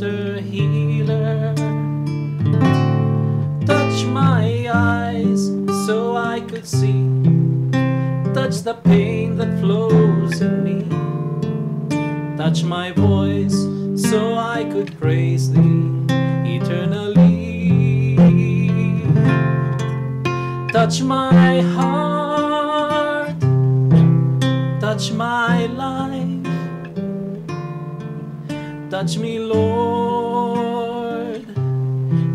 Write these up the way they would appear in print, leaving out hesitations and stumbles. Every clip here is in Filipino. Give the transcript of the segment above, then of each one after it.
Master Healer. Touch my eyes so I could see. Touch the pain that flows in me. Touch my voice so I could praise Thee eternally. Touch my heart, touch my life. Touch me, Lord,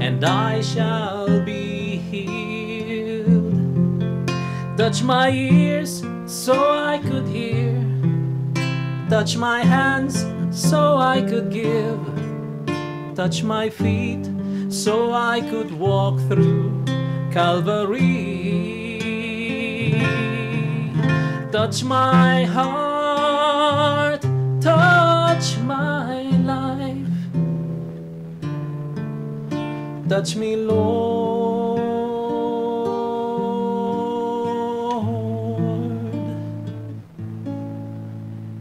and I shall be healed. Touch my ears so I could hear. Touch my hands so I could give. Touch my feet so I could walk through Calvary. Touch my heart, touch my life. Touch me, Lord,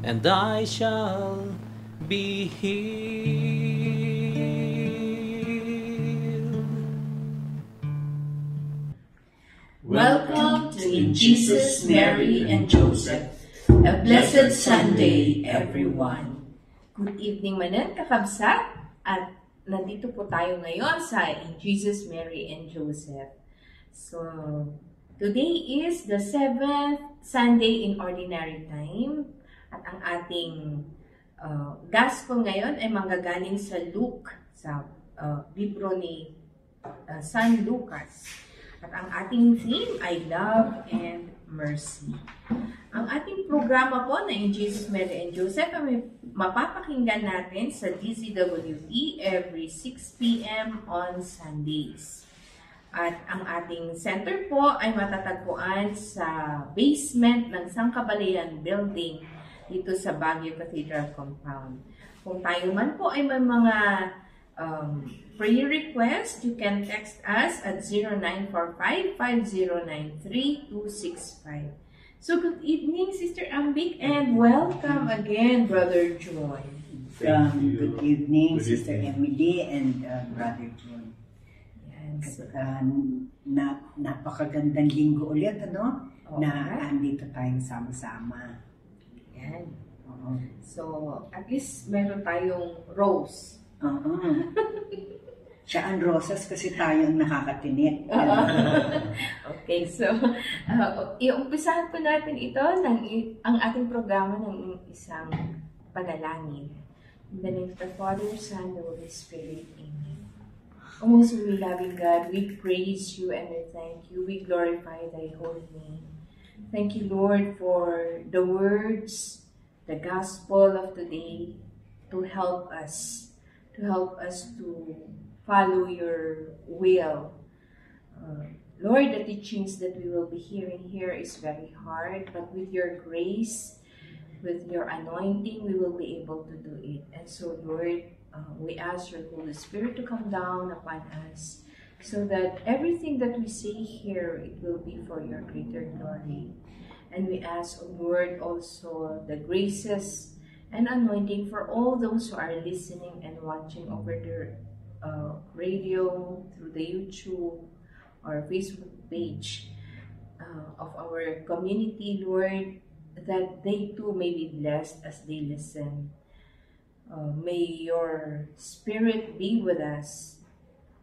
and I shall be healed. Welcome to In Jesus, Mary, and Joseph. A blessed Sunday, everyone. Good evening manan, kakabsat. At nandito po tayo ngayon sa In Jesus, Mary, and Joseph. So, today is the 7th Sunday in Ordinary Time. At ang ating gospel ngayon ay manggagaling sa Luke, sa libro ni San Lucas. At ang ating theme ay Love and Mercy. Ang ating programa po na In Jesus, Mary, and Joseph ay mapapakinggan natin sa DZWE every 6 p.m. on Sundays. At ang ating center po ay matatagpuan sa basement ng Sangkabalayan Building dito sa Baguio Cathedral Compound. Kung tayo man po ay may mga prayer request, you can text us at 0945-5093-265. So, good evening, Sister Ambik, and welcome again, Brother Joy. Good evening, Sister Emily and Brother John. Yes. Napakagandang linggo ulit, ano? Oo. Na andito tayong sama-sama. Yan. Oo. So, at least meron tayong rose. Oo. Siya ang rosas kasi tayo ang nakakatinit. Okay, so, iumpisahan po natin ito ang ating programa ng isang panalangin. In the name of the Father, Son, and Holy Spirit. Amen. O most we loving God, we praise you and we thank you. We glorify thy holy name. Thank you, Lord, for the words, the gospel of today to help us to follow your will. Lord, the teachings that we will be hearing here is very hard, but with your grace, with your anointing, we will be able to do it. And so, Lord, we ask your Holy Spirit to come down upon us so that everything that we say here, it will be for your greater glory. And we ask, O Lord, also the graces and anointing for all those who are listening and watching over the radio, through the YouTube or Facebook page of our community, Lord, that they too may be blessed as they listen. May your Spirit be with us.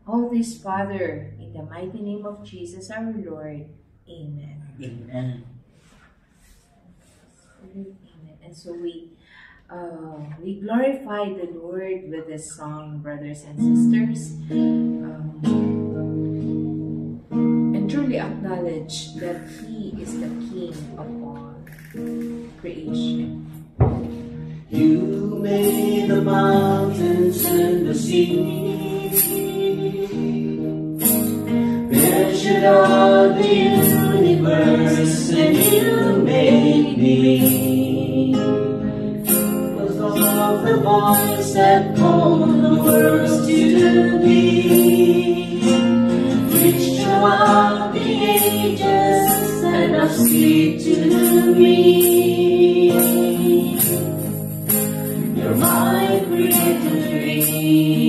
All this, Father, in the mighty name of Jesus our Lord. Amen. Amen. Amen. And so we glorify the Lord with this song, brothers and sisters, and truly acknowledge that He is the King of all creation. You made the mountains and the sea, measured all the universe, and you made me. Was all the voice that called the world to be, reached throughout the ages and now speak to me. You're my creator dream.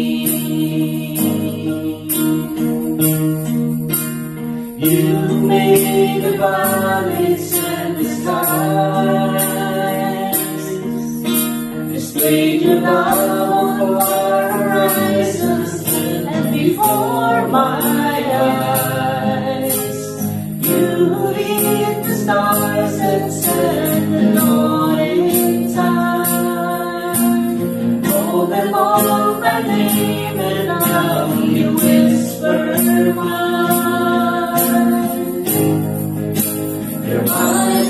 name, and now you whisper mine. You're my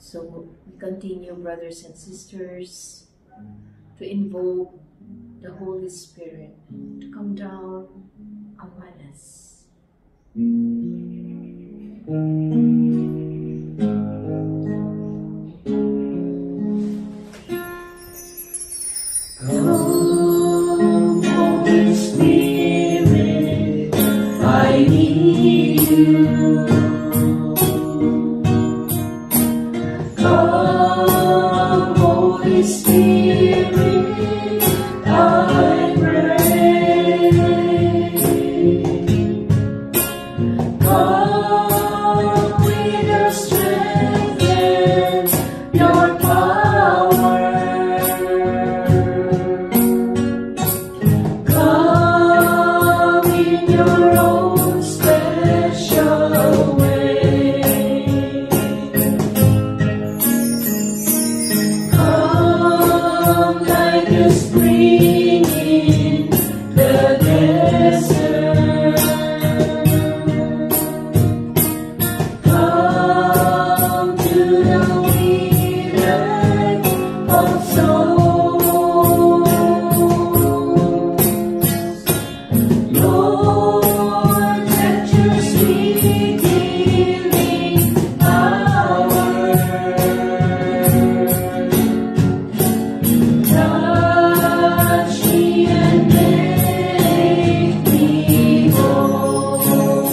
So we continue, brothers and sisters, to invoke the Holy Spirit to come down upon us. Come, Holy Spirit, I need you. Come, Holy Spirit, I pray. Come with your strength and your power. Come in your own special way. Come like a spring in the desert. Come to the withered of soul. Lord, let your sweet healing power touch me and make me whole.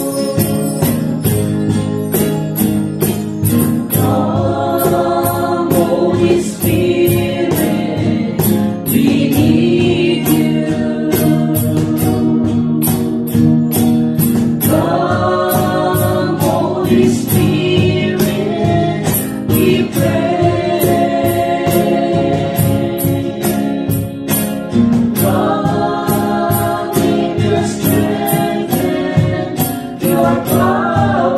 Come, Holy Spirit, we need you. Come, Holy Spirit, we pray. Come in your strength and your power.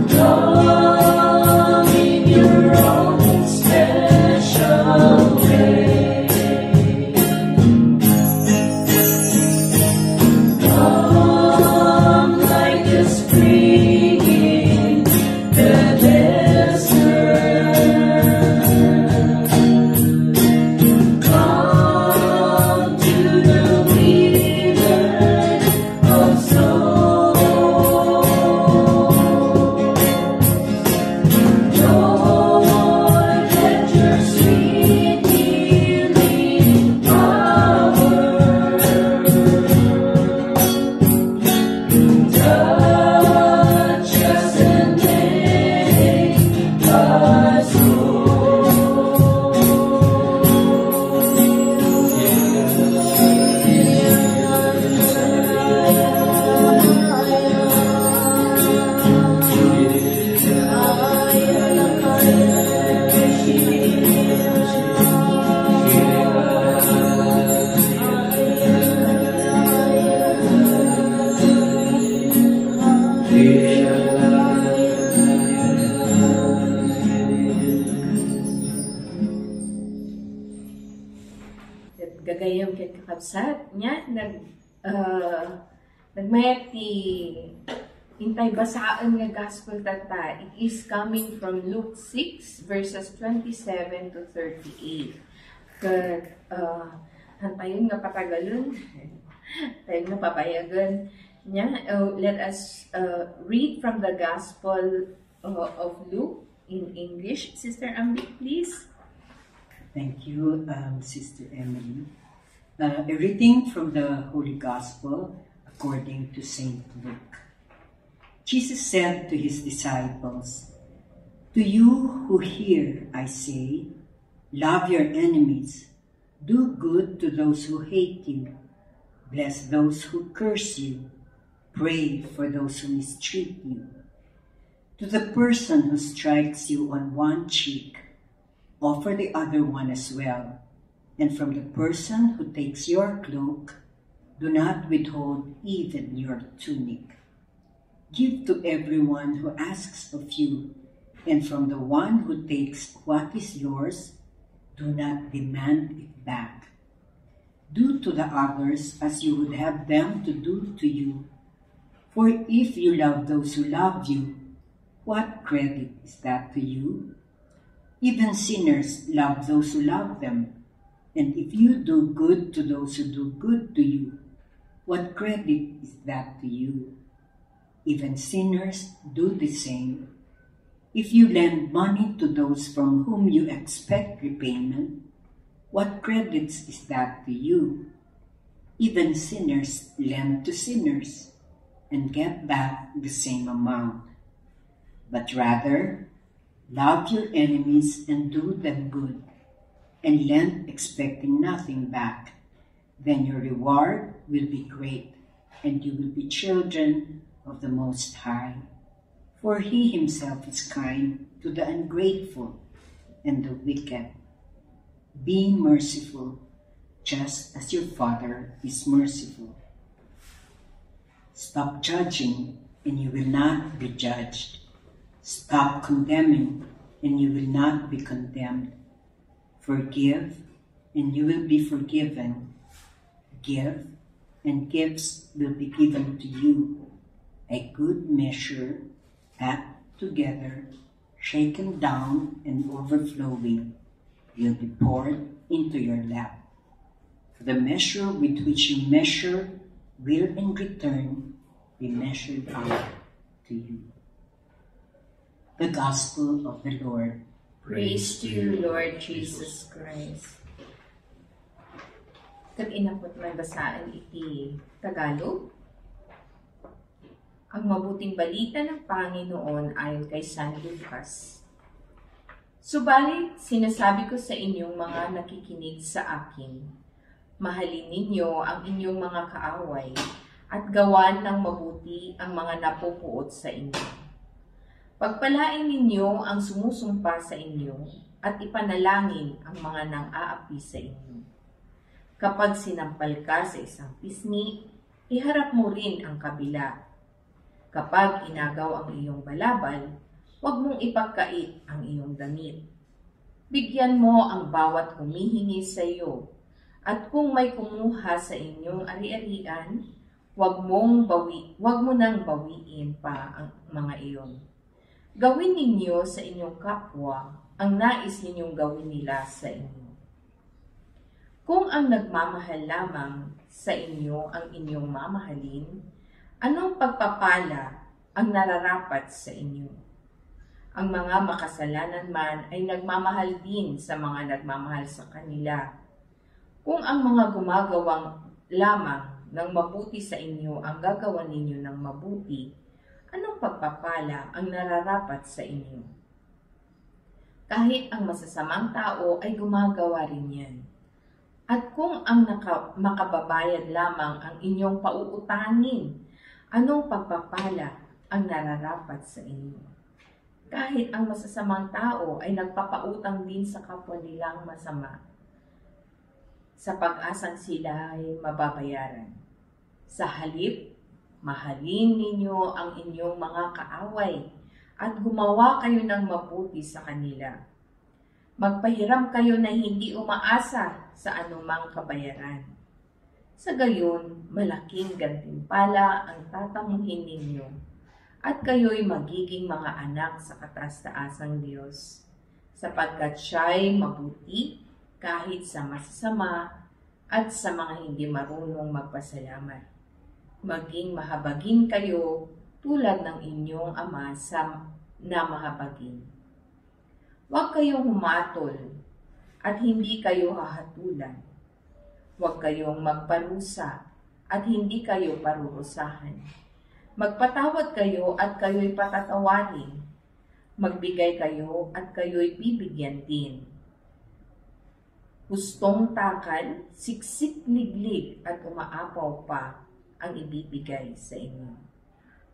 Come Gayam ket kakabsat nya nagmayat ti intay basaan nga gospel tata. It is coming from Luke 6 verses 27 to 38. Kat hantayon nga patagalon. Tayo nga papayagan niya. Let us read from the Gospel of Luke in English. Sister Ambi, please. Thank you, Sister Emily. A reading from the Holy Gospel according to Saint Luke. Jesus said to his disciples, "To you who hear, I say, love your enemies, do good to those who hate you, bless those who curse you, pray for those who mistreat you. To the person who strikes you on one cheek, offer the other one as well. And from the person who takes your cloak, do not withhold even your tunic. Give to everyone who asks of you, and from the one who takes what is yours, do not demand it back. Do to the others as you would have them to do to you. For if you love those who love you, what credit is that to you? Even sinners love those who love them. And if you do good to those who do good to you, what credit is that to you? Even sinners do the same. If you lend money to those from whom you expect repayment, what credit is that to you? Even sinners lend to sinners and get back the same amount. But rather, love your enemies and do them good, and lend expecting nothing back. Then your reward will be great, and you will be children of the Most High. For he himself is kind to the ungrateful and the wicked. Be merciful, just as your Father is merciful. Stop judging, and you will not be judged. Stop condemning, and you will not be condemned. Forgive, and you will be forgiven. Give, and gifts will be given to you. A good measure, packed together, shaken down and overflowing, will be poured into your lap. For the measure with which you measure will in return be measured out to you." The Gospel of the Lord. Praise to you, Lord Jesus Christ. Kat inapot may basaan iti Tagalog. Ang mabuting balita ng Panginoon ayon kay San Lucas. Subalit, sinasabi ko sa inyong mga nakikinig sa akin, mahalin ninyo ang inyong mga kaaway at gawan ng mabuti ang mga napupuot sa inyo. Pagpalain ninyo ang sumusumpa sa inyo at ipanalangin ang mga nang-aapi sa inyo. Kapag sinampal ka sa isang pisngi, iharap mo rin ang kabila. Kapag inagaw ang iyong balabal, huwag mong ipagkait ang iyong damit. Bigyan mo ang bawat humihingi sa iyo, at kung may kumuha sa inyong ari-arian, huwag mo nang bawiin pa ang mga iyon. Gawin ninyo sa inyong kapwa ang nais ninyong gawin nila sa inyo. Kung ang nagmamahal lamang sa inyo ang inyong mamahalin, anong pagpapala ang nararapat sa inyo? Ang mga makasalanan man ay nagmamahal din sa mga nagmamahal sa kanila. Kung ang mga gumagawang lamang ng mabuti sa inyo ang gagawa ninyo ng mabuti, anong pagpapala ang nararapat sa inyo? Kahit ang masasamang tao ay gumagawa rin yan. At kung ang makababayad lamang ang inyong pauutangin, anong pagpapala ang nararapat sa inyo? Kahit ang masasamang tao ay nagpapautang din sa kapwa nilang masama, sa pag-asang sila ay mababayaran. Sa halip, mahalin ninyo ang inyong mga kaaway at gumawa kayo ng mabuti sa kanila. Magpahiram kayo na hindi umaasa sa anumang kabayaran. Sa gayon, malaking gantimpala ang tatamuhin ninyo, at kayo'y magiging mga anak sa kataas-taasang Diyos, sapagkat siya'y mabuti kahit sa masasama at sa mga hindi marunong magpasalamat. Maging mahabagin kayo tulad ng inyong Ama na mahabagin. Huwag kayong humatol at hindi kayo hahatulan. Huwag kayong magparusa at hindi kayo parurusahan. Magpatawad kayo at kayo'y patatawarin. Magbigay kayo at kayo'y bibigyan din. Hustong takal, siksik liglig at umaapaw pa ang ibibigay sa inyo.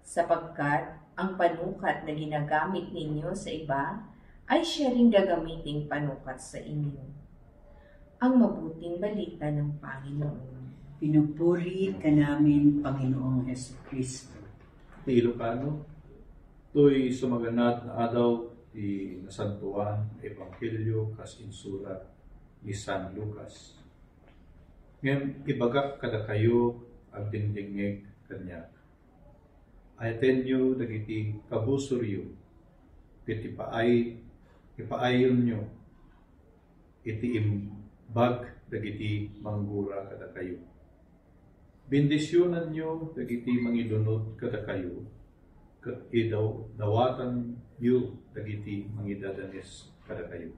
Sapagkat ang panukat na ginagamit ninyo sa iba ay siya rin gagamiting panukat sa inyo. Ang mabuting balita ng Panginoon. Pinupuri ka namin, Panginoong Hesukristo. Ti Ilocano, to'y sumaganat na adaw ti nasantuan Ebanghelyo kas insurat ni San Lucas. Ngayon, ibagak kada kayo ang dingdingig kanya. Ayaten dagiti kabusuryo, iti ipaayon nyo, iti imbag dagiti manggura kada kayo. Bendisyonan nyo dagiti mangidunod kada kayo, dawatan nyo dagiti mangidadanes kada kayo.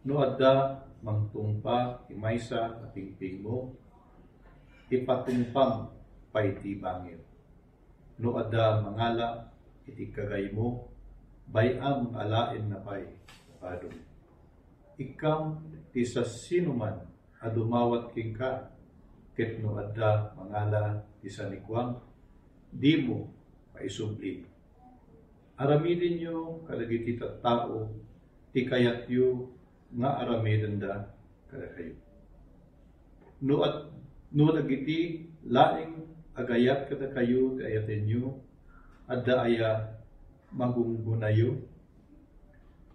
No adda mangtungpa imaysa at pingping mo, ipatungpam pay ti bangir. No adda mangala iti kagay mo, bayam alain na pay padong. Ikam ti sa sinuman adumawat king ka, ket no adda mangala ti sanikwang, di mo paisubli. Aramidin nyo kadagiti tattao, ti kayat yu nga aramidin da kada kayo. No dagiti laing agayat kada kayo, ti ayaten nyo, adda aya magunggunayo.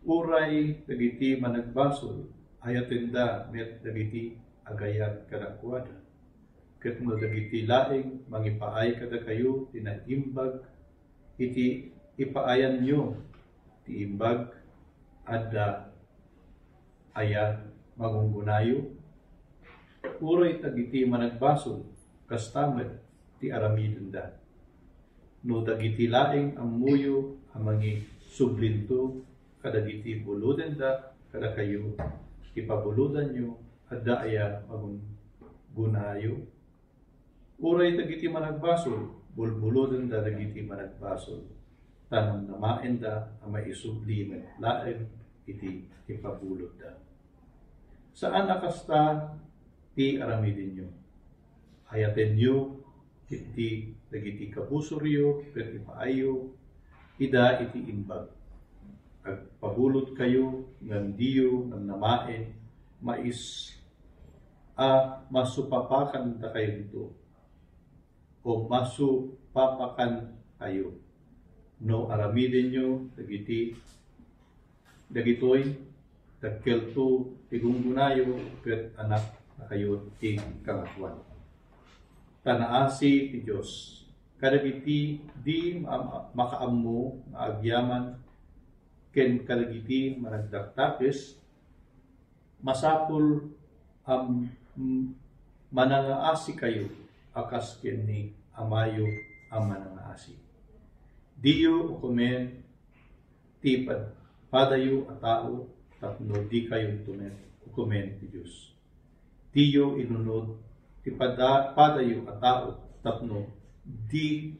Uray dagiti managbasol, ayaten da met dagiti agayat kada kuwada. Ket no dagiti laing mangipaay kada kayo, tinaimbag, iti ipaayan nyo, ti imbag, adda aya magunggunayo. Uray dagiti managbasol, kastamet, ti aramidin da. No dagiti laing amuyo amangi sublinto, kadagiti buluden da kada kayo, ipabuludan nyo, adda aya magunggunayo. Uray dagiti managbasol, bulbuludan da dagiti managbasol, tanang namain da ang maisubli met laing iti ipabulod da. Saan nakasta ti aramidin nyo? Ayaten nyo iti dagiti kabusuryo, ket ipaayo, ida iti imbag. Agpabulot kayo ng diyo, ng namain, masupapakan ta kayo dito, o masupapakan kayo. No aramidin nyo dagitoy dagkelto tigunggunayo, ket anak na kayo ti kangatuan. Tanaasi ti Diyos, kadagiti di makaammo nga agyaman, ken kadagiti managdaktakes, masapul manangaasi kayo, akas ken ni amayo ang manangaasi. Diyo ukumen ti padayo a tao, tapno di kayo tumen ukumen ti Diyos. Diyo inunod ti padayo a tao, tapno di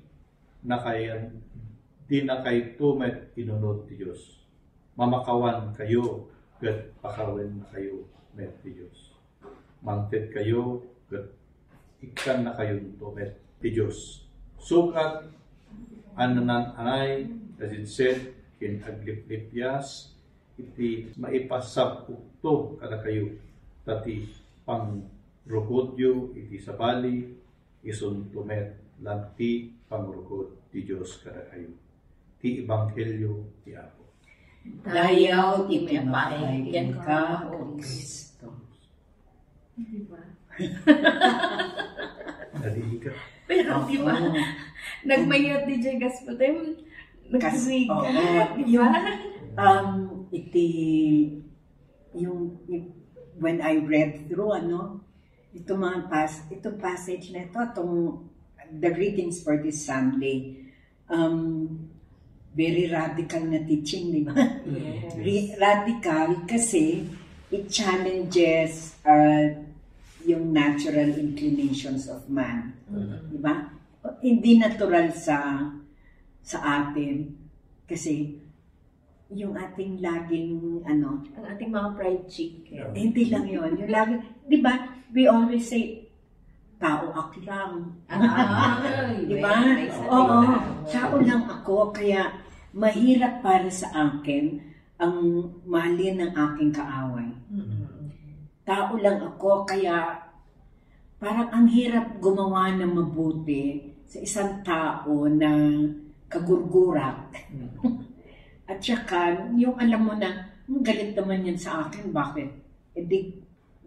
na kay tumet inunod ti Diyos. Mamakawan kayo, ket pakawen na kayo met ti Diyos. Mangted kayo, ket ikan na kayo tumet ti Diyos. Sukat ananan anay, as it said, kin agliplipyas, iti maipasap ukto kada kayo, tati pang rukodyo iti sabali, isun tumet lanti pangrukod ti Diyos kada kayo. Ti Ebanghelyo ti Apo. Dayaw iti iti mapay, mapay ka, o O Kristo. Di ba? Nalihiga. Pero di ba, Oo. nagmayat DJ Gaspar tayo, nagsumiga, oo. di ba? When I read through, ito passage na ito, the readings for this Sunday, very radical na teaching, di ba? Radical kasi it challenges yung natural inclinations of man. Di ba? Hindi natural sa atin kasi yung ating laging Ang ating mga fried chicken. hindi lang yun. Yung laging, di ba? We always say, tao ako lang. Di ba? Oo, tao lang ako, kaya mahirap para sa akin ang mahalin ng aking kaaway. Tao lang ako, kaya parang ang hirap gumawa ng mabuti sa isang tao na kagurgurat. At saka, yung alam mo na, galit naman yan sa akin, bakit?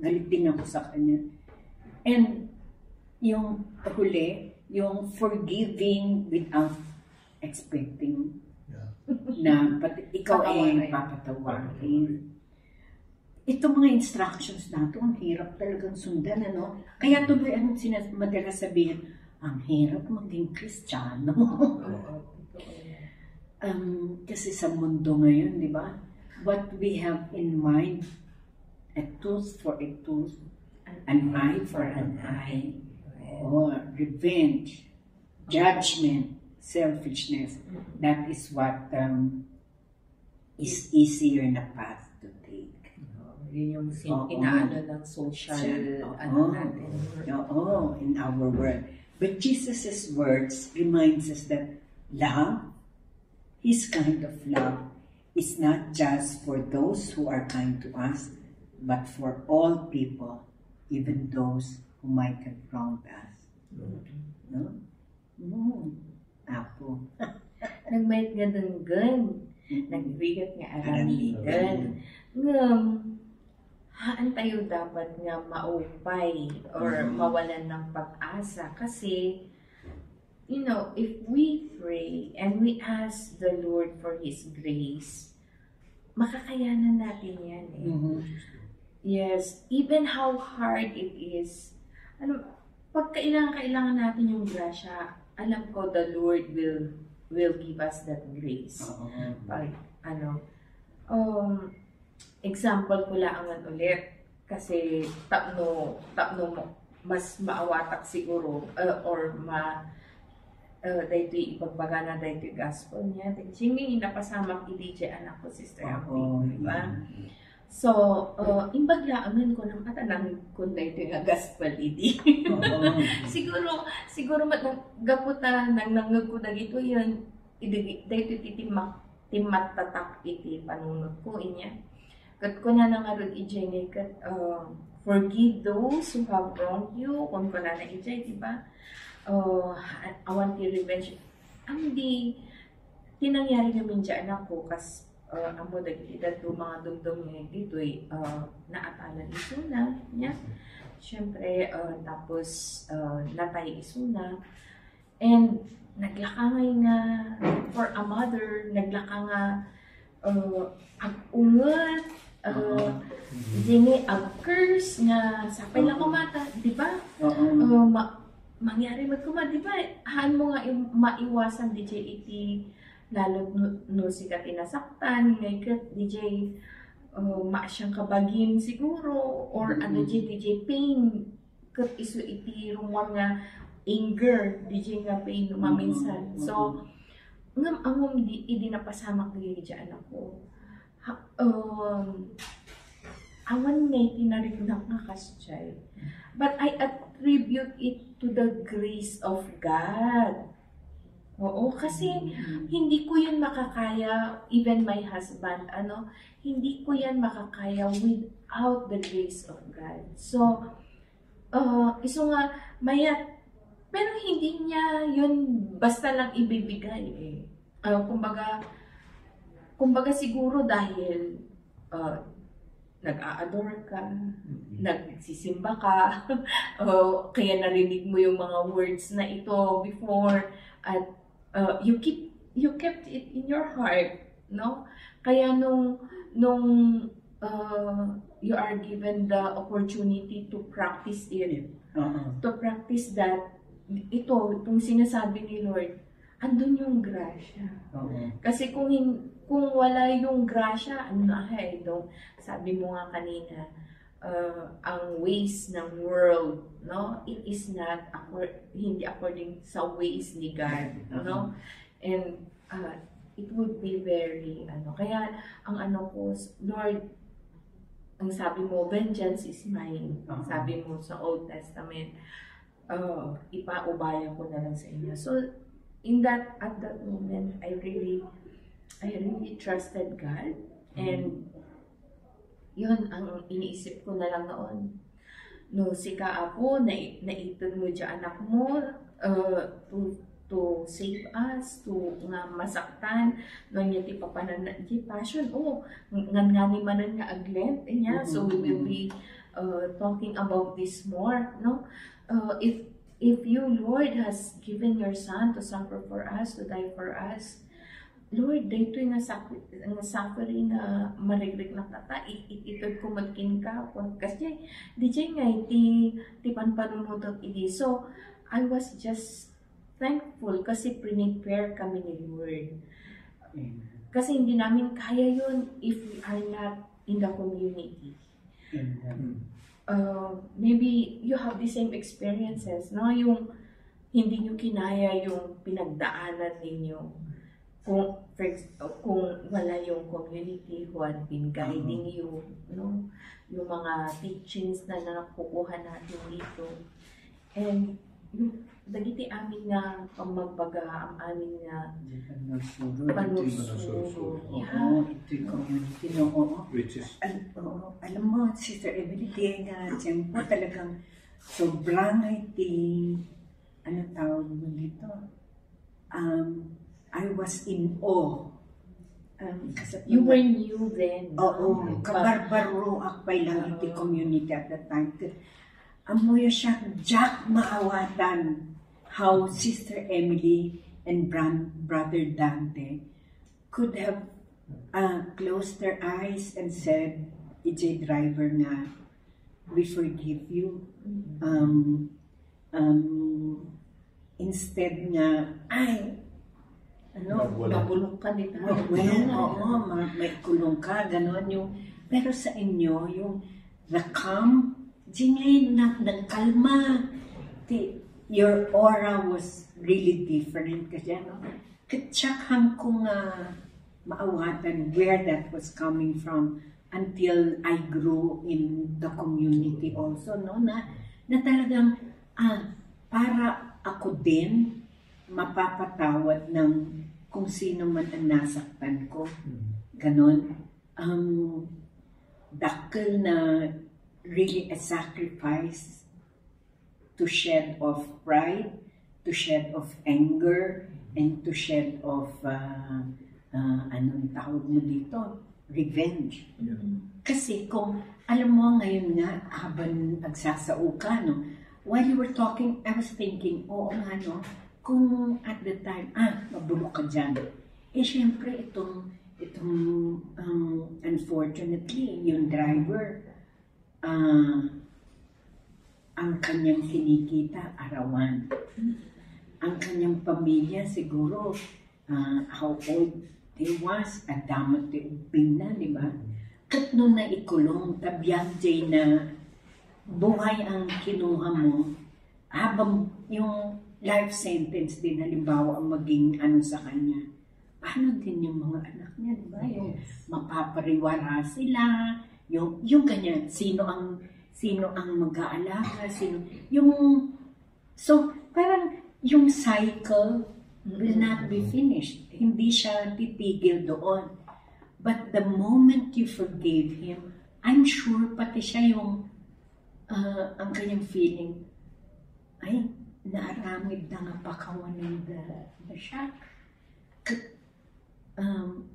Galit din ako sa kanya. And yung huli, yung forgiving without expecting na ikaw ay papatawarin. Ito mga instructions na ito, ang hirap talagang sundan, Kaya tuloy madalas sabihin, ang hirap maging Kristiyano. Kasi sa mundo ngayon, di ba? What we have in mind, a tooth for a tooth, an eye for an eye, or revenge, judgment, selfishness. That is what is easier na path to take. Yun yung Oo. inaano ng social, natin. Oo, in our world. But Jesus' words reminds us that love, His kind of love, is not just for those who are kind to us, but for all people, even those who might have wronged us. No? Ako. Nagmayat nga dunggan, nagbigat nga aramigan. Haan tayo dapat nga maupay or mawalan ng pag-asa kasi if we pray and we ask the Lord for His grace, makakayanan natin yan Yes, even how hard it is. Pag kailangan natin yung grasya, alam ko the Lord will give us that grace. Pag example ko lang ulit kasi tapno mo mas maawatak siguro or dahito ipagbaga na dahito gospel niya. Sige, napasamak DJ anak ko, Sister Ampi, di ba? So, imbaglaan ko ng atanang kung dahito nga gospel idi. siguro gaputa nang nangag ko na gito yun, dahito timat tatak iti panunod ko inya. Kat ko na nangarod ijay kat forgive those who have wronged you, kung ko na ijay, di ba? I want to revenge. Ang tinangyari namin dyan ako, kas amo dagitid to mga dumdum niya dito naatalan isuna niya. Siyempre, tapos natay isuna. And naglakangay nga for a mother, naglaka nga ag-ungat, dini ag-curse nga sapay lang kumata, di ba? Mangyari magkuma, di ba? Haan mo nga maiwasan DJ iti lalo no si ka tinasaktan, ngayon DJ maasyang kabagin siguro or DJ pain kat iso iti rumang nga anger DJ nga pain maminsan. So angom idi napasamak ni dyan ako. Awan nga itinarignak nga kasjay. But I attribute it to the grace of God. Oo, kasi hindi ko yan makakaya, even my husband, hindi ko yan makakaya without the grace of God. So, iso nga, mayat, pero hindi niya yun basta lang ibibigay Kumbaga, kumbaga siguro dahil nag-a-adore ka, nagsisimba ka, kaya narinig mo yung mga words na ito before, at you kept it in your heart, no? Kaya nung you are given the opportunity to practice it, to practice that, itong sinasabi ni Lord, andun yung grasya. Kasi kung wala yung grasya, sabi mo nga kanina, ang ways ng world, no, it is not hindi according sa ways ni God, no, and it would be very kaya ang ko, Lord, ang sabi mo, vengeance is mine. Ang sabi mo sa Old Testament, ipaubaya ko na lang sa inyo. So at that moment, I really trusted God, and yun ang iniisip ko na lang noon. No, sika ako, naitod mo dyan anak mo to save us, to nga masaktan, no niya ti papanan di passion, ngani manan nga aglet niya. So we will be talking about this more, no? If you, Lord, has given your Son to suffer for us, to die for us, Lord, dahito yung suffering na marigrig na kata, itod ko magkin ka, kasi di dyan nga, ti panpanumutot idi. So, I was just thankful kasi prepare kami ni Lord. Kasi hindi namin kaya yun if we are not in the community. Maybe you have the same experiences, no? Yung hindi nyo kinaya yung pinagdaanan ninyo. Kung wala yung community who had been guiding you, no? Yung mga teachings na nakukuha natin dito. And yung dagiti amin nga pamagbaga, ang amin nga panusuro. Ito'y community, no? Which is, alam mo, Sister Emily, nga, siyempre talagang sobrang tawag mo dito? I was in awe. You were new then. Oo, kabarbaro akpay lang iti community at that time. Amoy siya, Jack maawatan how Sister Emily and Brother Dante could have closed their eyes and said, EJ Driver nga, we forgive you. Instead nga, mabulok ka dito. May kulong ka, gano'n yung, pero sa inyo, yung the calm, jingay ng kalma, your aura was really different kasi katsakhan ko nga maawatan where that was coming from until I grew in the community also, no, na talagang para ako din mapapatawad ng kung sino man ang nasaktan ko, ganon. Dakil na really a sacrifice to shed of pride, to shed of anger, and to shed of, anong tawag mo dito? Revenge. Kasi kung, alam mo ngayon nga, habang nagsasao ka, no? While you were talking, I was thinking, kung at the time, mabulok ka dyan. Siyempre, itong unfortunately, yung driver, ang kanyang kinikita, arawan. Ang kanyang pamilya, siguro, how old they was, at damat ubing na, di ba? Kat nun na ikulong, tabiyag jay na buhay ang kinuha mo, habang yung life sentence din, halimbawa, ang maging sa kanya. Paano din yung mga anak niya, di ba? Yung mapapariwara sila, yung ganyan, sino ang mag-aalaga, so parang yung cycle will not be finished. Hindi siya titigil doon. But the moment you forgave him, I'm sure pati siya yung ang kanyang feeling, ay, naaramid na nga pakawanin the shock.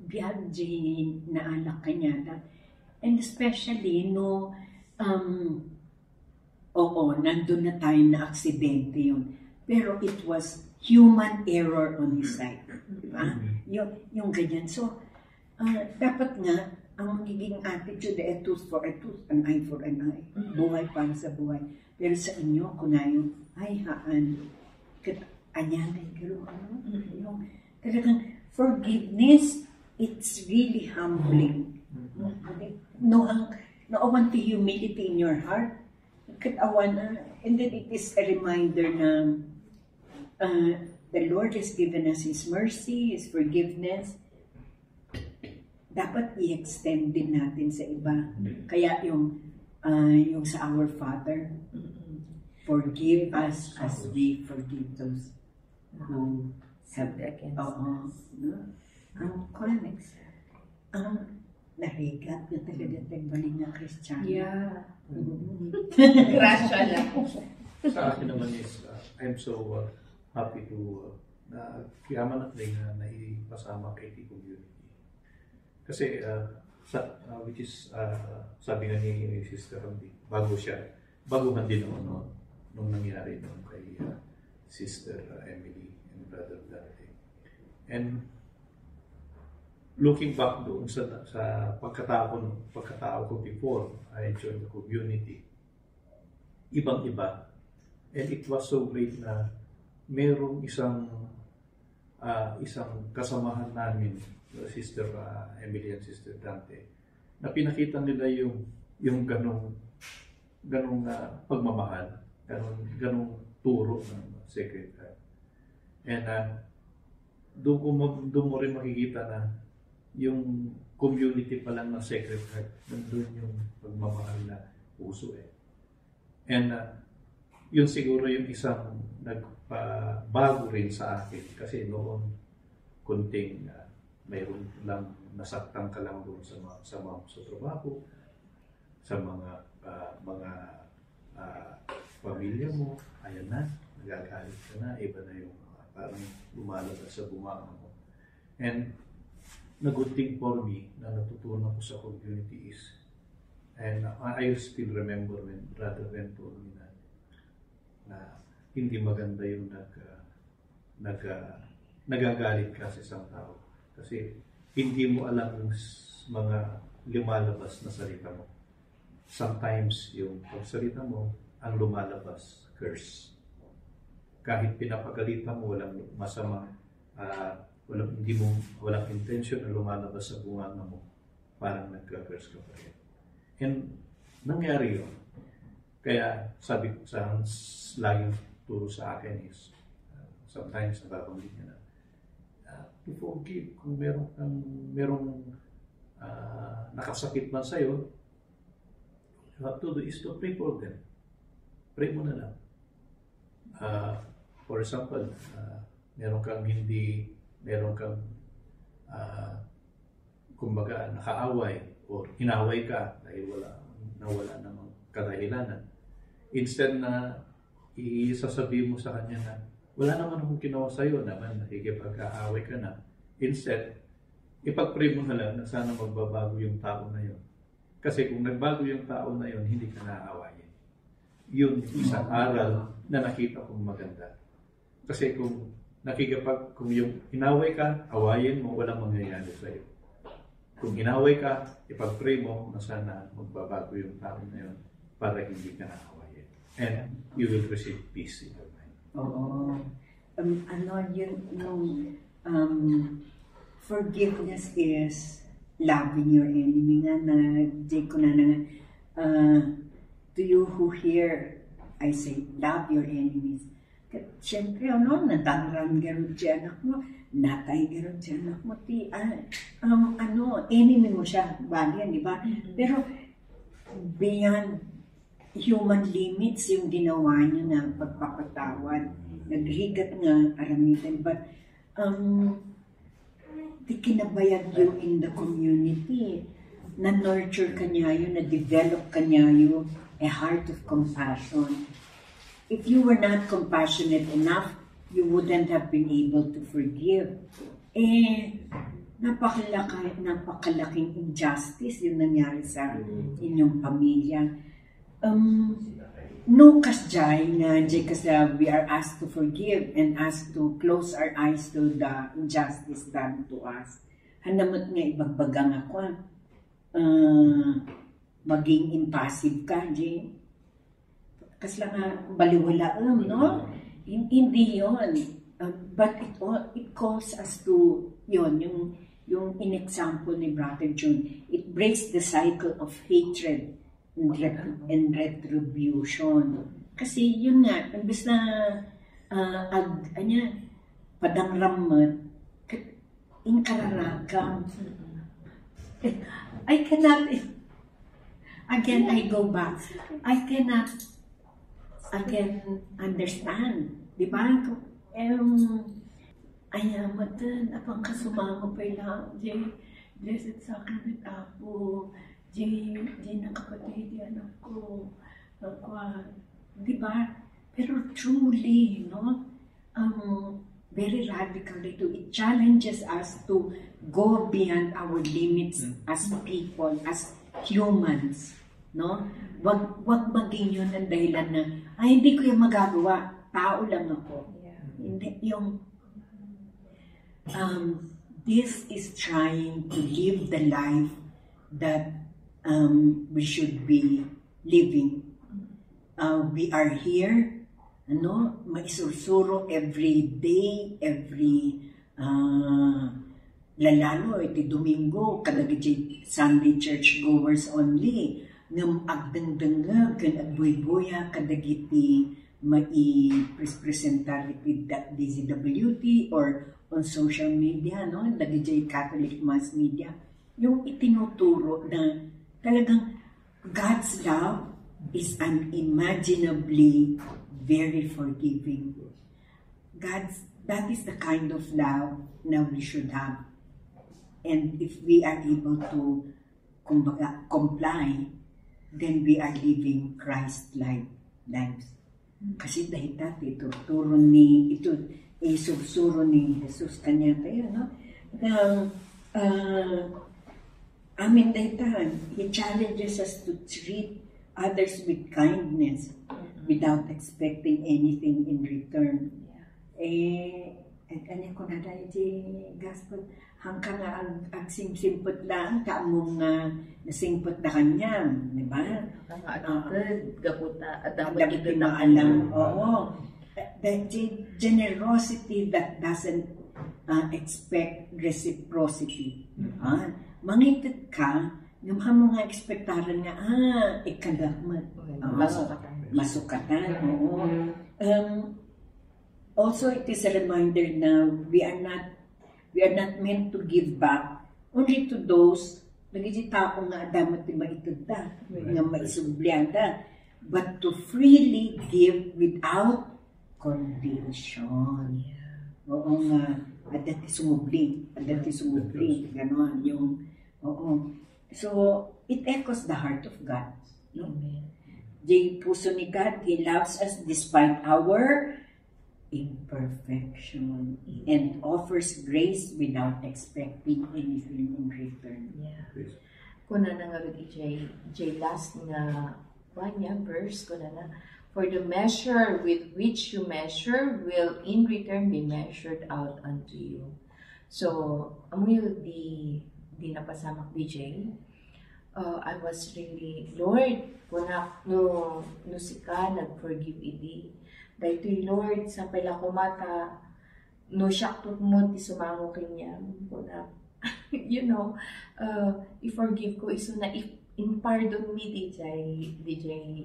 biyag di naalak kanya. And especially, no, oo, nandun na tayo na aksidente yun. Pero it was human error on his side. Diba? Yung ganyan. So, dapat nga, ang magiging attitude ay a tooth for a tooth, an eye for an eye. Buhay para sa buhay. Pero sa inyo, kunayo, ay haan, anyanay, pero yung talagang forgiveness, it's really humbling. No want to humility in your heart. And then it is a reminder na the Lord has given us His mercy, His forgiveness. Dapat i-extend din natin sa iba. Kaya yung sa Our Father, forgive us as we forgive those who have against us. Narigat na talaga tagbaling na Kristiyano. Yeah. Grasya lang. Sa akin naman is, I'm so happy to kiyaman at na naipasama kay T Community. Kasi, which is, sabi nga ni Sister Randy, baguhan din naman nung nangyari nung kay Sister Emily and Brother Dante. And looking back doon sa pagkatao ko before I joined the community, ibang-iba. And it was so great na merong isang kasamahan namin, Sister Emily and Sister Dante, na pinakita nila yung ganong pagmamahal, ganong turo ng Sacred Heart. And doon mo rin makikita na yung community pa lang ng Sacred Heart, nandun yung pagmamahal na puso eh. And yun siguro yung isang nagpabago rin sa akin, kasi noon kunting mayroon lang, nasaktan ka lang doon sa trabaho, sa mga pamilya mo, ayan na, nagagalit ka na, iba na yung parang lumalabas sa bunganga mo. And the good thing for me na natutunan ko sa community is, and I still remember when Brother Ben told me na hindi maganda yung nagagalit ka sa isang tao. Kasi hindi mo alam yung mga lumalabas na salita mo. Sometimes yung pagsalita mo, ang lumalabas, curse. Kahit pinapagalitan mo, walang masama, walang intention na lumalabas sa bunganga mo, parang nagka-curse ka pa rin. And nangyari yun. Kaya sabi ko sa laging turo sa akin is, sometimes nababanggit niya na, to forgive. Kung merong nakasakit man sa'yo, you have to do is to pray for them. Pray mo na lang. For example, meron kang kumbaga nakaaway o inaway ka dahil nawala namang kadahilanan. Instead na isasabihin mo sa kanya na wala naman akong ginawa sa'yo, naman nakikipag-aaway ka na. Instead, ipag-pray mo na lang na sana magbabago yung tao na yun. Kasi kung nagbago yung tao na yun, hindi ka naaawayin. Yun isang aral na nakita kong maganda. Kasi kung yung inaway ka, awayin mo, walang mangyayari sa'yo. Kung inaway ka, ipag-pray mo na sana magbabago yung tao na yun para hindi ka naawayin. And you will receive peace in your mind. Oo. Forgiveness is loving your enemy nga na ko na to you who hear, I say, love your enemies. Siyempre, nadarang gano'n siya anak mo, natay gano'n siya anak mo, enemy mo siya, balian, di ba? Pero, beyond human limits yung ginawa niya na pagpapatawad. Naghigat nga aramitan. But, di kinabayag you in the community. Na-nurture ka niya yun, na-develop ka niya yun, a heart of compassion. If you were not compassionate enough, you wouldn't have been able to forgive. napakalaking injustice yung nangyari sa inyong pamilya. No kasjay nga kasi we are asked to forgive and asked to close our eyes to the injustice done to us. Hanamot nga ibagbagang ako, maging impassive ka, Jay. Kasi lang nga baliwala, no? Hindi yun. But it calls us to yun, yung in-example ni Brother June. It breaks the cycle of hatred and retribution. Kasi yun nga, imbes na padang ramat, inkararagam. I cannot, again, I go back. I cannot, again, understand. Di ba? Ayamatan, apang kasumama pa lang, Jay, blessed sacrament apo, Jay nakapatid yan ako, di ba? Pero truly, no, very radical ito. It challenges us to go beyond our limits as people, as humans, no? Wag maging yun ang dahilan na, hindi ko yung magagawa, tao lang ako. Hindi, yung this is trying to live the life that we should be living. We are here, maisursuro every day, every lalalo, iti Domingo, kadagiti Sunday church goers only, ngam agdangdangag, kan agbuy-buya, kadagiti mai-presentar iti DZWT or on social media, no? Dagiti Catholic mass media, yung itinuturo na talagang God's love is unimaginably very forgiving. That is the kind of love na we should have. And if we are able to comply, then we are living Christ-like lives. Kasi dahil dati ito isursuro ni Jesus kanya tayo, no? Amin dahil He challenges us to treat others with kindness without expecting anything in return. Kanya ko na dahil di gospel, hanggang ang simpot lang, kaamong nasingpot na kanya, di ba? Dapat pinaalam. Oo. The generosity that doesn't expect reciprocity. Mangitid ka, yung mga ekspektaran nga, ikadakmat. Masukatan. Oo. Also, it is a reminder na we are not meant to give back only to those nagigita ko nga damat di maitunda, nga maisublianda, but to freely give without condition. Oo nga, adati sumubli, gano'n yung, oo. So, it echoes the heart of God. No? The puso ni God, He loves us despite our imperfection and offers grace without expecting anything in return. Kuna na nga J last nga verse, kuna na, for the measure with which you measure will in return be measured out unto you. So, amoy di napasamak DJ, I was really, Lord, kuna no sika nag-forgive idi. Dahil Lord, sa pala ko mata, no syaktot mo, ti sumango kanya. You know, i-forgive ko, iso na in-pardon me, DJ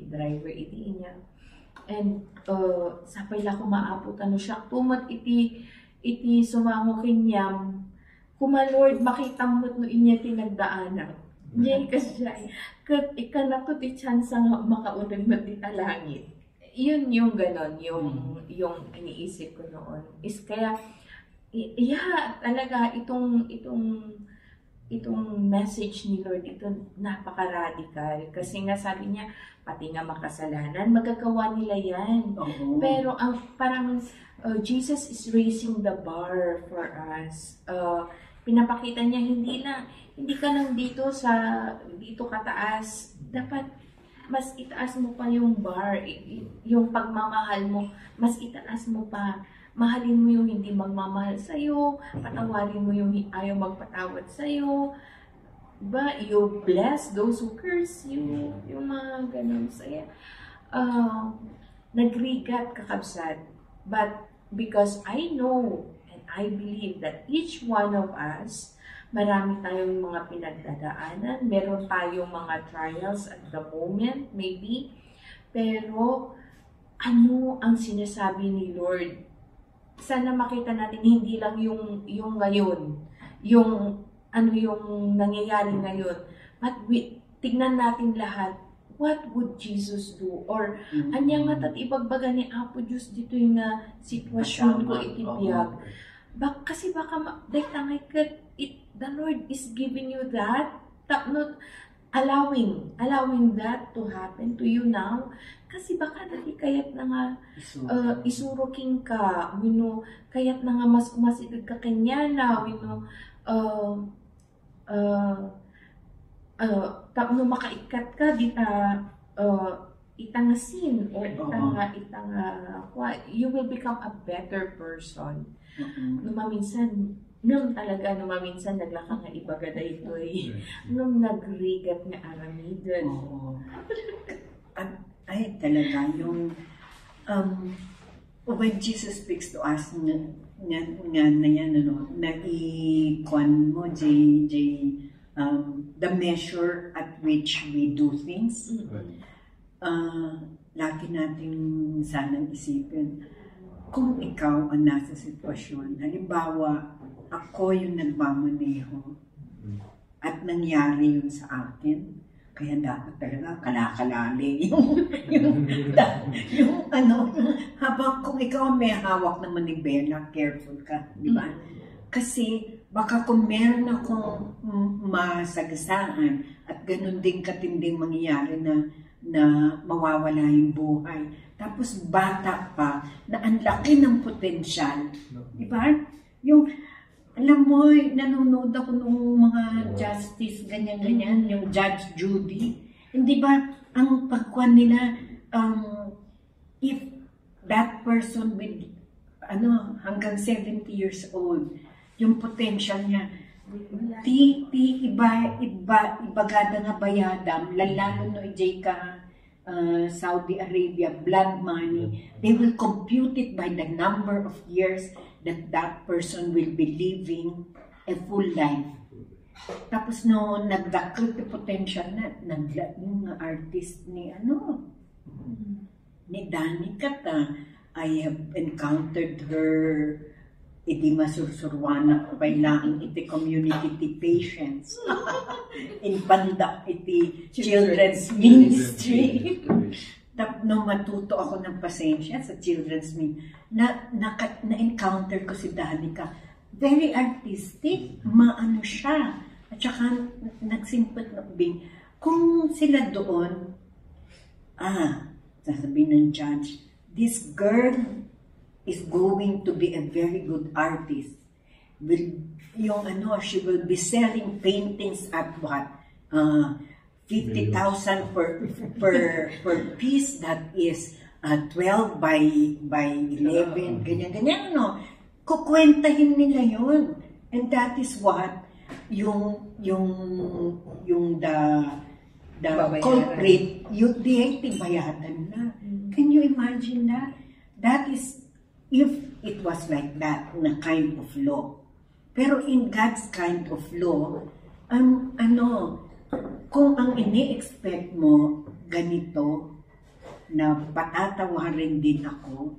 driver, iti niya. And sa pala ko maapot, no syaktot mo, iti sumango kanya. Kuma Lord, makita mo no inya tinagdaanan. Diyan kasi kat ikanako ti chance nga makaunang matita langit. Yun yung ganon, yung iniisip ko noon. Is kaya, talaga, itong message ni Lord, ito napaka-radical. Kasi nga sabi niya, pati nga makasalanan, magagawa nila yan. Pero parang Jesus is raising the bar for us. pinapakita niya hindi ka lang dito kataas. Dapat mas itaas mo pa yung bar, yung pagmamahal mo, mas itaas mo pa. Mahalin mo yung hindi magmamahal sa'yo, patawarin mo yung ayaw magpatawad sa'yo. You bless those who curse you, yung mga ganun sa'yo. Nagrigat kakabsat. But because I know and I believe that each one of us, marami tayong mga pinagdadaanan, meron tayong mga trials at the moment, maybe. Pero, ano ang sinasabi ni Lord? Sana makita natin hindi lang yung ngayon, yung nangyayari ngayon. But tignan natin lahat, what would Jesus do? Or, anya nga tat ibagbaga ni Apo Diyos dito yung sitwasyon ko itibiyag. Kasi baka, the Lord is giving you that, not allowing that to happen to you now. Kasi baka dati kayat na nga isuruking ka, kayat na nga mas kumasigag ka kanya na, tapno makaikat ka, itangasin, o you will become a better person. Numaminsan naglaka nga ibagada ito nung nagrigat nga aramidon. Ay, talaga, yung when Jesus speaks to us, the measure at which we do things, lagi natin sanang isipin, kung ikaw ang nasa sitwasyon, halimbawa, ako yung nagmamaneho at nangyari yun sa akin, kaya dapat talaga kalakalali habang kung ikaw may hawak na manibela, careful ka, di ba? Kasi baka kung meron akong masagasaan at ganun din katinding mangyayari na mawawala yung buhay. Tapos bata pa, na ang laki ng potensyal. Di ba? Yung, alam mo, nanonood ako ng mga justice, ganyan-ganyan, yung Judge Judy. Hindi ba, ang pagkuhan nila, if that person with, hanggang 70 years old, yung potential niya, ibagada nga bayadam, lalo no ijay ka Saudi Arabia, blood money, they will compute it by the number of years that person will be living a full life. Tapos no, nagdakil the potential yung artist ni Danica, I have encountered her. Iti masursurwana ko kailangan iti community iti patients. In pandak iti children's ministry. No, matuto ako ng pasensya sa children's ministry. Na-encounter ko si Danica. Very artistic. Maano siya. At saka nagsimpat na ubing. Kung sila doon, sasabihin ng judge, this girl is going to be a very good artist. She will be selling paintings at what? 50,000 per piece. That is 12 by 11. Ganyan, kukwentahin nila yun. And that is what yung the culprit, yung bayadan na. Can you imagine that? That is if it was like that, na kind of law. Pero in God's kind of law, kung ang ini-expect mo ganito, na patatawarin din ako,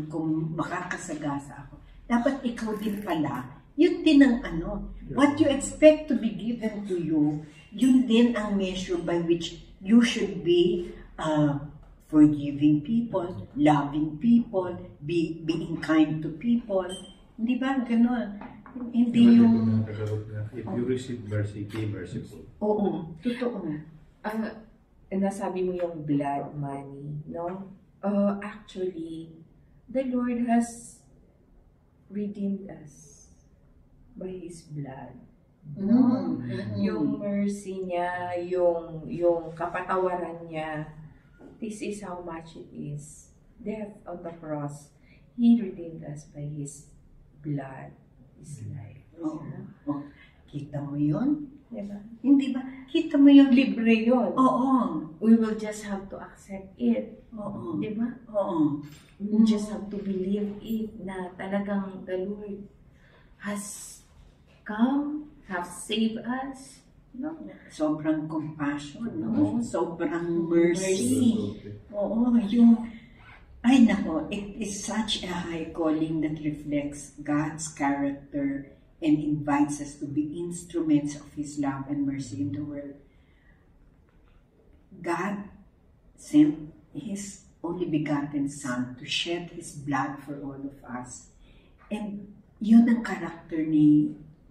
kung makakasagasa ako, dapat ikaw din pala, yun din ang what you expect to be given to you, yun din ang measure by which you should be forgiving people, loving people, being kind to people. Hindi ba? Ganon. Hindi yung... If you receive mercy, be merciful. Oo, totoo. Nasabi mo yung blood money, no? Actually, the Lord has redeemed us. by His blood. Mm. Yung mercy niya, yung kapatawaran niya, this is how much it is. Death on the cross, He redeemed us by His blood, His life. Oo. Oh, kita mo yun? Diba? Hindi ba? Kita mo yun? Libre yun. Oo. We will just have to accept it. Oo. Diba? Oo. We will just have to believe it na talagang the Lord has come, have saved us. No? Sobrang compassion, no? Oo. Sobrang mercy. Oo, yung... Ay, nako, it is such a high calling that reflects God's character and invites us to be instruments of His love and mercy in the world. God sent His only begotten Son to shed His blood for all of us. And yun ang character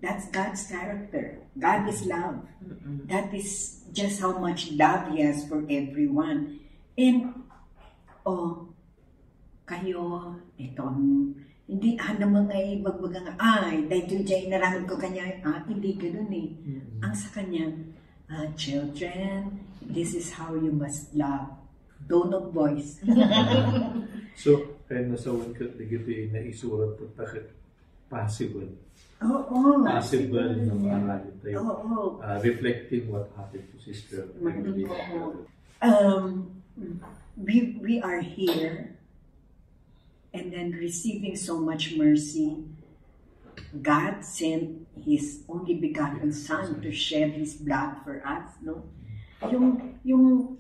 that's God's character. God is love. That is just how much love He has for everyone. And, kayo, ito, hindi, naman ay magbagang, dahil dyan naramid ko kanya, hindi ganun eh. Ang sa kanya, children, this is how you must love. Tone of voice. So, kaya nasawan ka, ito yung naisurat po takit possible. Oo. Possible na mahalin tayo. Oo. Reflecting what happened to Sister Emily. We are here and then receiving so much mercy. God sent His only begotten Son to shed His blood for us, no? Yung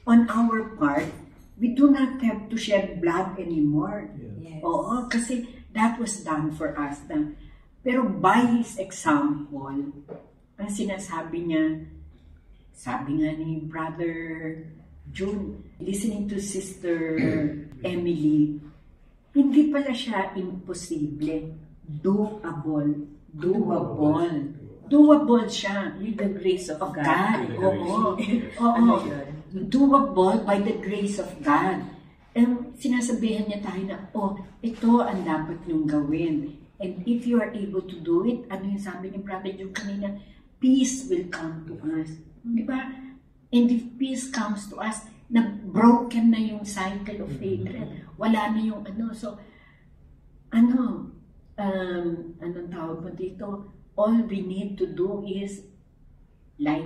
on our part, we do not have to shed blood anymore. Yes. Oo, kasi that was done for us. Pero by His example, ang sinasabi niya, sabi nga ni Brother June, listening to Sister Emily, hindi pala siya imposible. Doable. Doable siya. With the grace of God. Oo. Ano yun? Doable by the grace of God. Sinasabihan niya tayo na, ito ang dapat niyong gawin. And if you are able to do it, ano yung sabi ni Brother June kanina, peace will come to us. Diba? And if peace comes to us, na broken na yung cycle of hatred. Wala na yung So, anong tawag mo dito? All we need to do is, like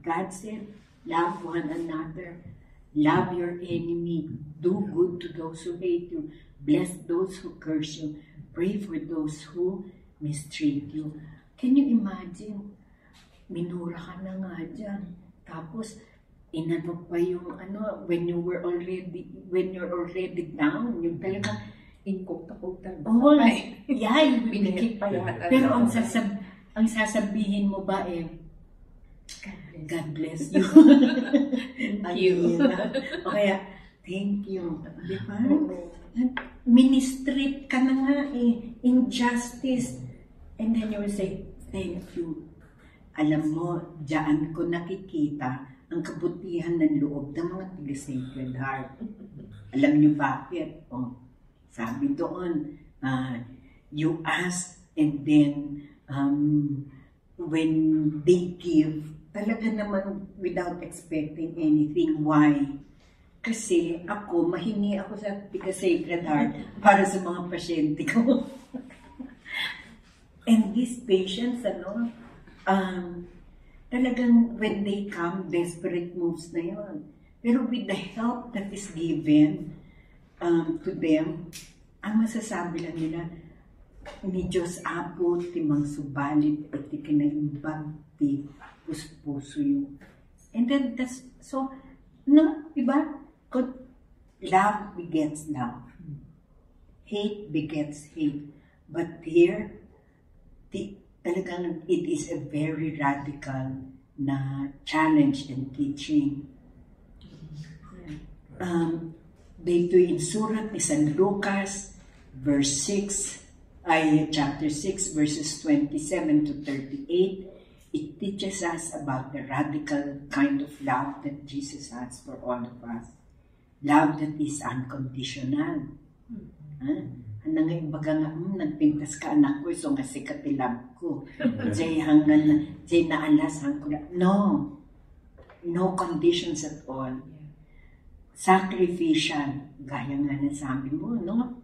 God said, love one another. Love your enemy. Do good to those who hate you. Bless those who curse you. Pray for those who mistreat you. Can you imagine? Minura ka na nga dyan. Tapos, inano pa yung when you're already down, yung talaga, Inkukta-kukta. Binikit pa yata. Pero ang sasabihin mo ba God bless you. Thank you. O kaya, thank you. Di ba? Ministrate ka na nga injustice. And then you will say, thank you. Alam mo, diyan ko nakikita ang kabutihan ng loob ng mga taga-Sacred Heart. Alam niyo bakit? Sabi doon, you ask and then when they give, talaga naman without expecting anything. Why? Kasi mahingi ako sa taga-Sacred Heart para sa mga pasyente ko. And these patients, talagang when they come, desperate moves na yun. Pero with the help that is given to them, ang masasabi lang nila, ni Diyos apo, timang subalit, at ikinaimbag, ti puspuso yun. And then that's, so, diba? Love begets love. Hate begets hate. But here, talagang it is a very radical na challenge and teaching. Dito yung surat ni San Lucas, chapter 6, verses 27 to 38, it teaches us about the radical kind of love that Jesus has for all of us. Love that is unconditional. Ano nga baga nga, nagpintas ka anak ko, so nga sikatilab ko. Jay hanggan, jay naalas hang ko. No conditions at all. Sacrificial, gaya nga na sabi mo, no?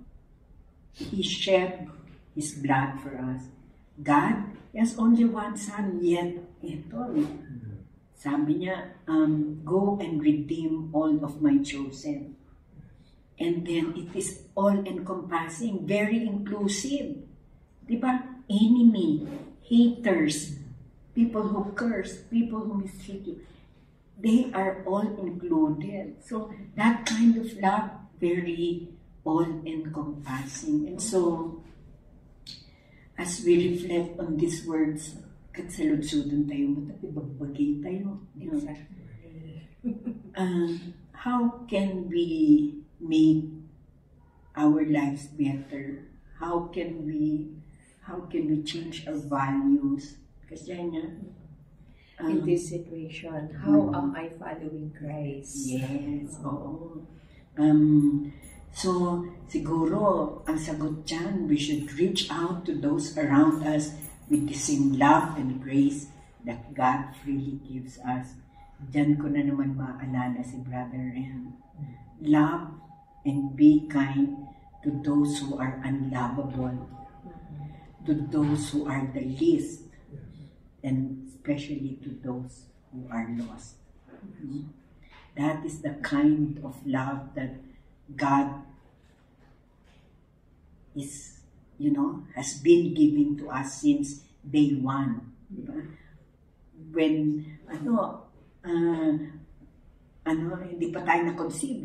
He shed His blood for us. God has only one son, yet ito, sabi niya, go and redeem all of my chosen. And then it is all-encompassing, very inclusive. Diba? Enemy, haters, people who curse, people who mistreat you, they are all included. So that kind of love, very all-encompassing. And so, as we reflect on these words, katsalud-sudan tayo, matapibagbagay tayo. You know, how can we make our lives better? How can we change our values? Kasi niya, In this situation, how am I following Christ? yes, oo. So, siguro, ang sagot dyan, we should reach out to those around us with the same love and grace that God freely gives us. Diyan ko na naman maalala si Brother Ren. Love and be kind to those who are unlovable, to those who are the least, and especially to those who are lost. That is the kind of love that God is, has been giving to us since day one. Diba? When, hindi pa tayo na-conceive,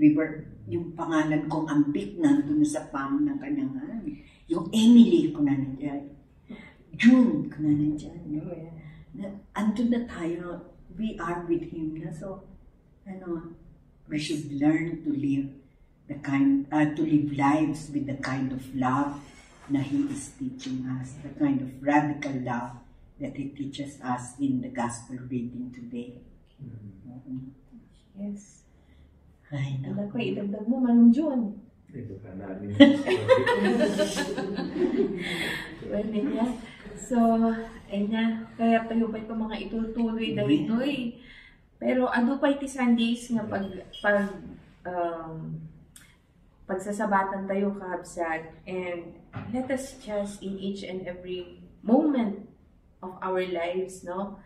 yung pangalan kong Ambik nandun sa palm ng kanyang yung Emily ko na nandiyan, June ko na nandiyan, andun na tayo, we are with Him na, so, we should learn to live to live lives with the kind of love na He is teaching us, the kind of radical love that He teaches us in the gospel reading today. Yes. Ay, Alam ko, idagdag mo, Manong June. Ito ka namin. Well, niya. So, ay na, kaya tayo pa itong mga itutuloy dahito eh. Pero ano pa iti Sundays nga pagsasabatan tayo kabsat, and let us just in each and every moment of our lives, no?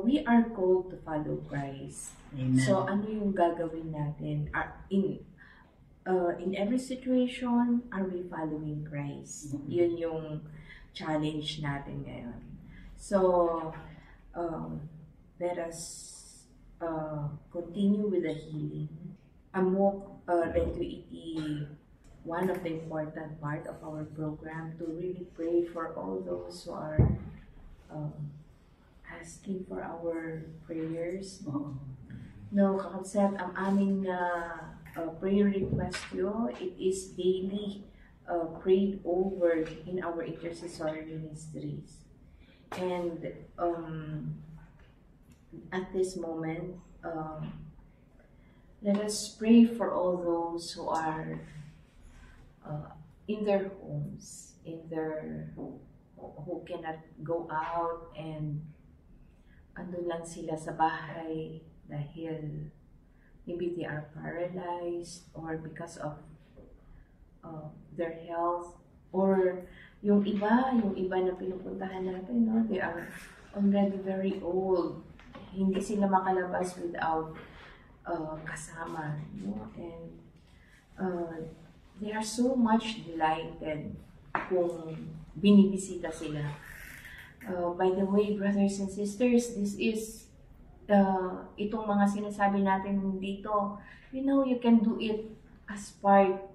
We are called to follow Christ. Amen. So, ano yung gagawin natin? In every situation, are we following Christ? Yun yung challenge natin ngayon. So, let us continue with the healing. Amok reto iti one of the important part of our program to really pray for all those who are asking for our prayers. No, kakabsat, ang aming prayer request yo, it is daily prayed over in our intercessory ministries. And at this moment, let us pray for all those who are in their homes, who cannot go out, and andun lang sila sa bahay dahil maybe they are paralyzed or because of their health, or yung iba na pinupuntahan natin, no, they are already very old, hindi sila makalabas without kasama, no? And they are so much delighted kung binibisita sila. By the way, brothers and sisters, this is itong mga sinasabi natin dito, you can do it as part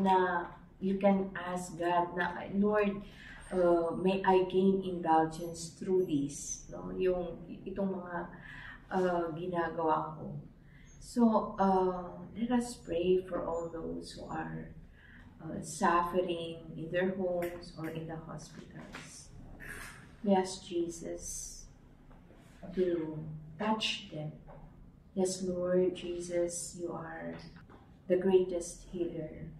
na you can ask God na, Lord, may I gain indulgence through this, no? Itong mga ginagawa ko. So, let us pray for all those who are suffering in their homes or in the hospitals. Yes, Jesus, to touch them. Yes, Lord Jesus, you are the greatest healer.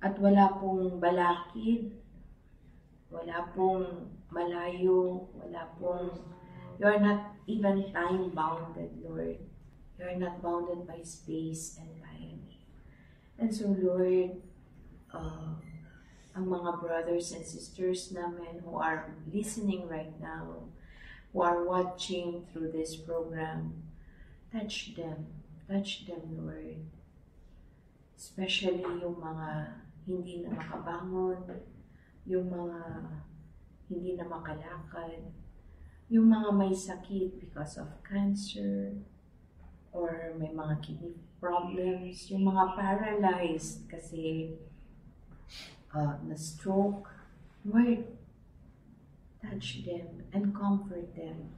At wala pong balakid, wala pong malayo, you are not even time bounded, Lord. You are not bounded by space and time. And so, Lord, ang mga brothers and sisters namin who are listening right now, who are watching through this program, touch them, Lord. Especially yung mga hindi na makabangon, yung mga hindi na makalakad, yung mga may sakit because of cancer, or may mga kidney problems, yung mga paralyzed kasi na-stroke. Lord, touch them and comfort them.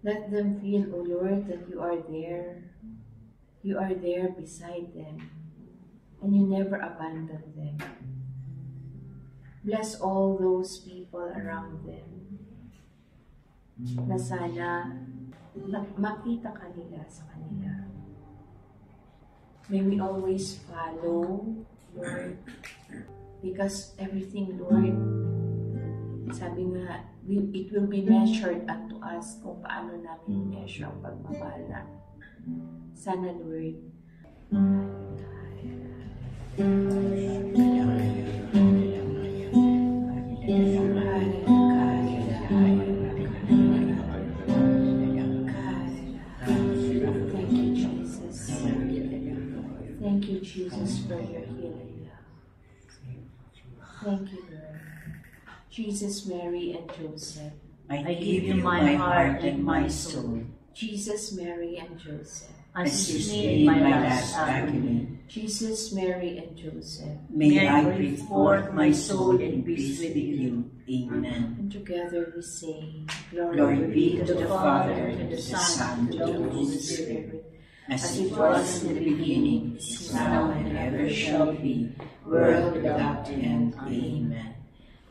Let them feel, O Lord, that you are there. You are there beside them. And you never abandon them. Bless all those people around them na sana makita ka nila sa kanila. May we always follow, Lord, because everything, Lord, sabi nga, it will be measured unto us kung paano namin measure ang pagmamahal na. Sana, Lord, Thank you, Jesus, for your healing love. Thank you, Lord. Jesus, Mary, and Joseph. I give you my heart and my soul. Jesus, Mary, and Joseph. Assist me in my last agony. Jesus, Mary, and Joseph. May I breathe forth my soul in peace with you. Amen. And together we say, Glory be to the Father, to the Son, to the Holy Spirit, as it was in the beginning, is now, and ever shall be, world without end. Amen.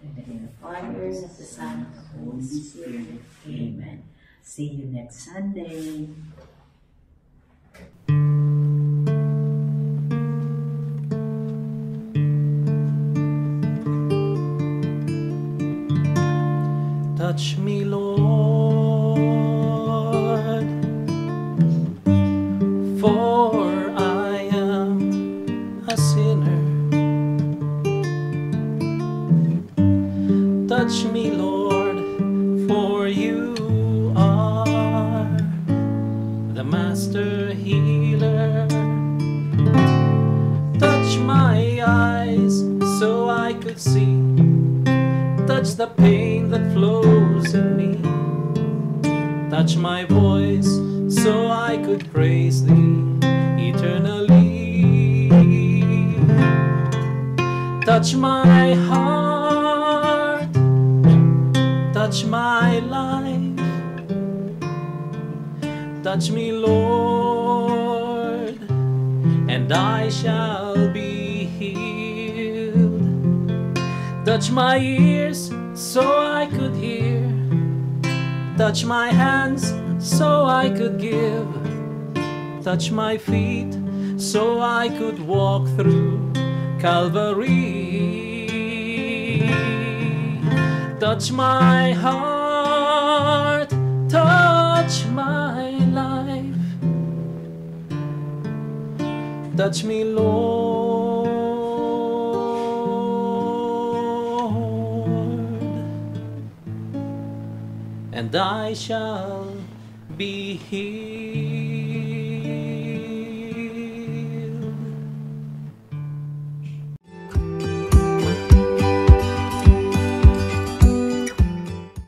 In the name of the Father, and of the Son, and of the Holy Spirit. Amen. See you next Sunday. Touch me, Lord, for I am a sinner. Touch me, Lord, for you are the master healer. Touch my eyes so I could see. Touch the pain that flows in me. Touch my voice so I could praise thee eternally. Touch my heart, touch my life. Touch me, Lord, and I shall be healed. Touch my ears so I could hear. Touch my hands so I could give. Touch my feet so I could walk through Calvary. Touch my heart, touch my life. Touch me, Lord, and I shall be healed.